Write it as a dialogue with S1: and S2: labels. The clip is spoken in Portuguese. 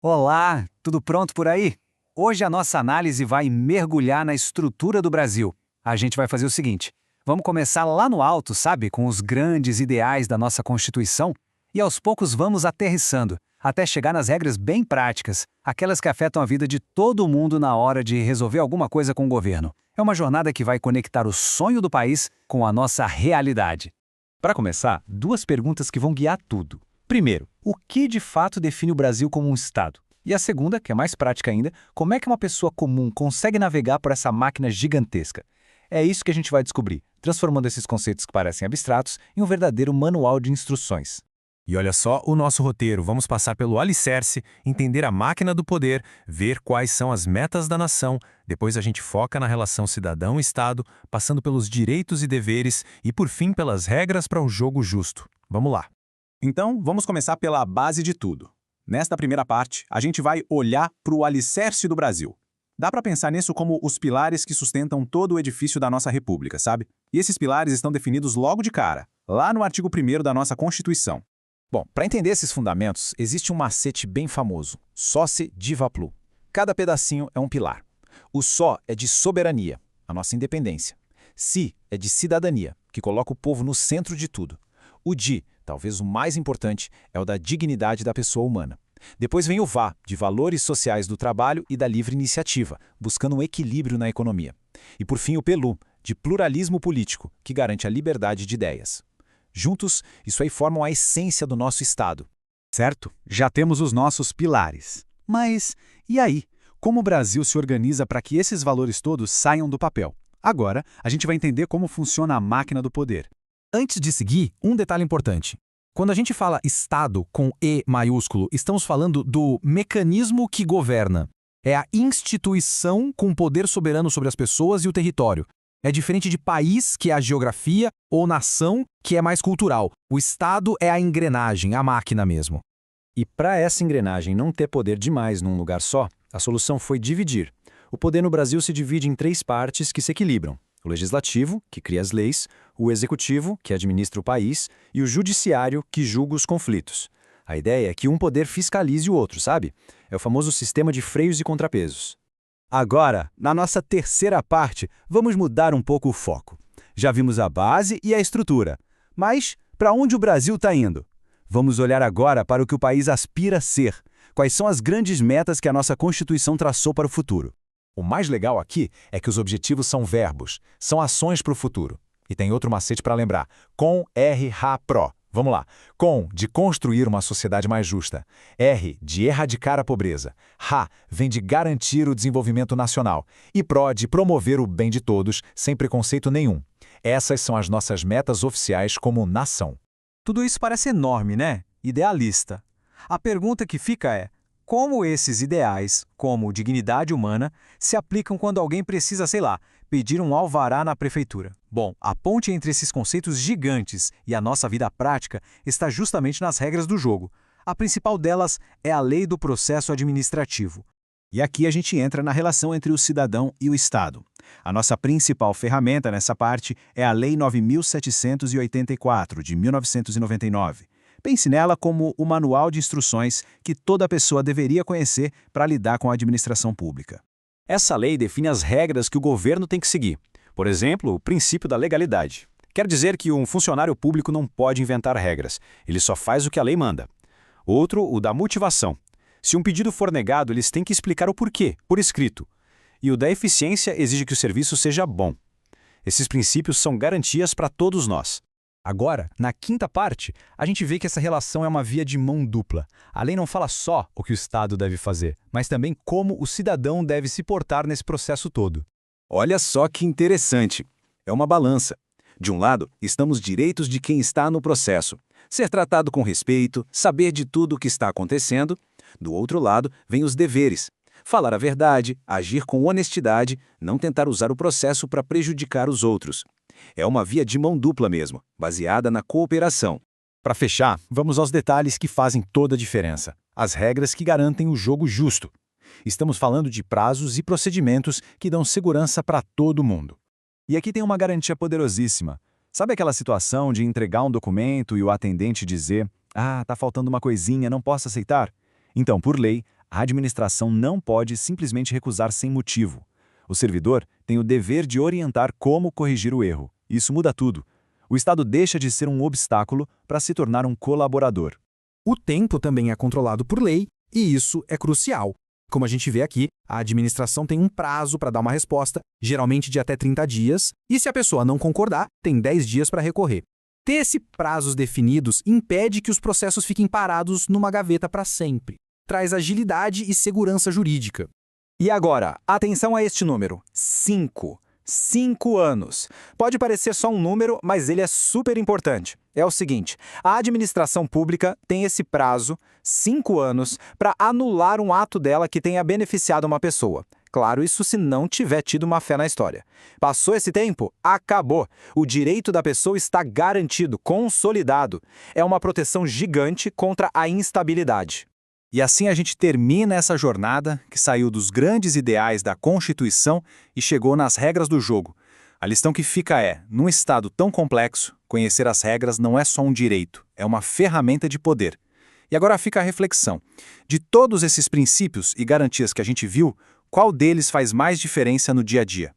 S1: Olá, tudo pronto por aí? Hoje a nossa análise vai mergulhar na estrutura do Brasil. A gente vai fazer o seguinte: vamos começar lá no alto, sabe, com os grandes ideais da nossa Constituição, e aos poucos vamos aterrissando, até chegar nas regras bem práticas, aquelas que afetam a vida de todo mundo na hora de resolver alguma coisa com o governo. É uma jornada que vai conectar o sonho do país com a nossa realidade.
S2: Para começar, duas perguntas que vão guiar tudo. Primeiro, o que de fato define o Brasil como um Estado? E a segunda, que é mais prática ainda, como é que uma pessoa comum consegue navegar por essa máquina gigantesca? É isso que a gente vai descobrir, transformando esses conceitos que parecem abstratos em um verdadeiro manual de instruções.
S3: E olha só o nosso roteiro, vamos passar pelo alicerce, entender a máquina do poder, ver quais são as metas da nação, depois a gente foca na relação cidadão-estado, passando pelos direitos e deveres e, por fim, pelas regras para um jogo justo. Vamos lá.
S4: Então, vamos começar pela base de tudo. Nesta primeira parte, a gente vai olhar para o alicerce do Brasil. Dá para pensar nisso como os pilares que sustentam todo o edifício da nossa república, sabe? E esses pilares estão definidos logo de cara, lá no artigo 1º da nossa Constituição.
S2: Bom, para entender esses fundamentos, existe um macete bem famoso, Sóce Diva Plu. Cada pedacinho é um pilar. O Só é de soberania, a nossa independência. Si é de cidadania, que coloca o povo no centro de tudo. O Di, talvez o mais importante, é o da dignidade da pessoa humana. Depois vem o Vá, de valores sociais do trabalho e da livre iniciativa, buscando um equilíbrio na economia. E por fim o Pelu, de pluralismo político, que garante a liberdade de ideias. Juntos, isso aí formam a essência do nosso Estado.
S5: Certo, já temos os nossos pilares. Mas, e aí? Como o Brasil se organiza para que esses valores todos saiam do papel? Agora, a gente vai entender como funciona a máquina do poder.
S3: Antes de seguir, um detalhe importante. Quando a gente fala Estado com E maiúsculo, estamos falando do mecanismo que governa. É a instituição com poder soberano sobre as pessoas e o território. É diferente de país, que é a geografia, ou nação, que é mais cultural. O Estado é a engrenagem, a máquina mesmo.
S2: E para essa engrenagem não ter poder demais num lugar só, a solução foi dividir. O poder no Brasil se divide em 3 partes que se equilibram. O legislativo, que cria as leis, o executivo, que administra o país, e o judiciário, que julga os conflitos. A ideia é que um poder fiscalize o outro, sabe? É o famoso sistema de freios e contrapesos.
S5: Agora, na nossa terceira parte, vamos mudar um pouco o foco. Já vimos a base e a estrutura. Mas, para onde o Brasil está indo? Vamos olhar agora para o que o país aspira a ser. Quais são as grandes metas que a nossa Constituição traçou para o futuro?
S2: O mais legal aqui é que os objetivos são verbos, são ações para o futuro. E tem outro macete para lembrar, com R, Ra, Pro. Vamos lá. Com, de construir uma sociedade mais justa. R, de erradicar a pobreza. Ra, vem de garantir o desenvolvimento nacional. E Pro, de promover o bem de todos, sem preconceito nenhum. Essas são as nossas metas oficiais como nação.
S1: Tudo isso parece enorme, né? Idealista. A pergunta que fica é: como esses ideais, como dignidade humana, se aplicam quando alguém precisa, sei lá, pedir um alvará na prefeitura? Bom, a ponte entre esses conceitos gigantes e a nossa vida prática está justamente nas regras do jogo. A principal delas é a Lei do Processo Administrativo.
S4: E aqui a gente entra na relação entre o cidadão e o Estado. A nossa principal ferramenta nessa parte é a Lei 9.784, de 1999. Pense nela como o manual de instruções que toda pessoa deveria conhecer para lidar com a administração pública.
S2: Essa lei define as regras que o governo tem que seguir. Por exemplo, o princípio da legalidade. Quer dizer que um funcionário público não pode inventar regras, ele só faz o que a lei manda. Outro, o da motivação. Se um pedido for negado, eles têm que explicar o porquê, por escrito. E o da eficiência exige que o serviço seja bom. Esses princípios são garantias para todos nós.
S3: Agora, na quinta parte, a gente vê que essa relação é uma via de mão dupla. A lei não fala só o que o Estado deve fazer, mas também como o cidadão deve se portar nesse processo todo.
S4: Olha só que interessante. É uma balança. De um lado, estamos direitos de quem está no processo. Ser tratado com respeito, saber de tudo o que está acontecendo. Do outro lado, vem os deveres. Falar a verdade, agir com honestidade, não tentar usar o processo para prejudicar os outros. É uma via de mão dupla mesmo, baseada na cooperação.
S2: Para fechar, vamos aos detalhes que fazem toda a diferença. As regras que garantem o jogo justo. Estamos falando de prazos e procedimentos que dão segurança para todo mundo.
S5: E aqui tem uma garantia poderosíssima. Sabe aquela situação de entregar um documento e o atendente dizer: "Ah, tá faltando uma coisinha, não posso aceitar"? Então, por lei, A administração não pode simplesmente recusar sem motivo. O servidor tem o dever de orientar como corrigir o erro. Isso muda tudo. O Estado deixa de ser um obstáculo para se tornar um colaborador.
S3: O tempo também é controlado por lei, e isso é crucial. Como a gente vê aqui, a administração tem um prazo para dar uma resposta, geralmente de até 30 dias, e se a pessoa não concordar, tem 10 dias para recorrer. Ter esses prazos definidos impede que os processos fiquem parados numa gaveta para sempre. Traz agilidade e segurança jurídica.
S2: E agora, atenção a este número: 5. 5 anos. Pode parecer só um número, mas ele é super importante. É o seguinte, a administração pública tem esse prazo, 5 anos, para anular um ato dela que tenha beneficiado uma pessoa. Claro, isso se não tiver tido uma fé na história. Passou esse tempo? Acabou. O direito da pessoa está garantido, consolidado. É uma proteção gigante contra a instabilidade.
S4: E assim a gente termina essa jornada que saiu dos grandes ideais da Constituição e chegou nas regras do jogo. A lição que fica é, num estado tão complexo, conhecer as regras não é só um direito, é uma ferramenta de poder. E agora fica a reflexão. De todos esses princípios e garantias que a gente viu, qual deles faz mais diferença no dia a dia?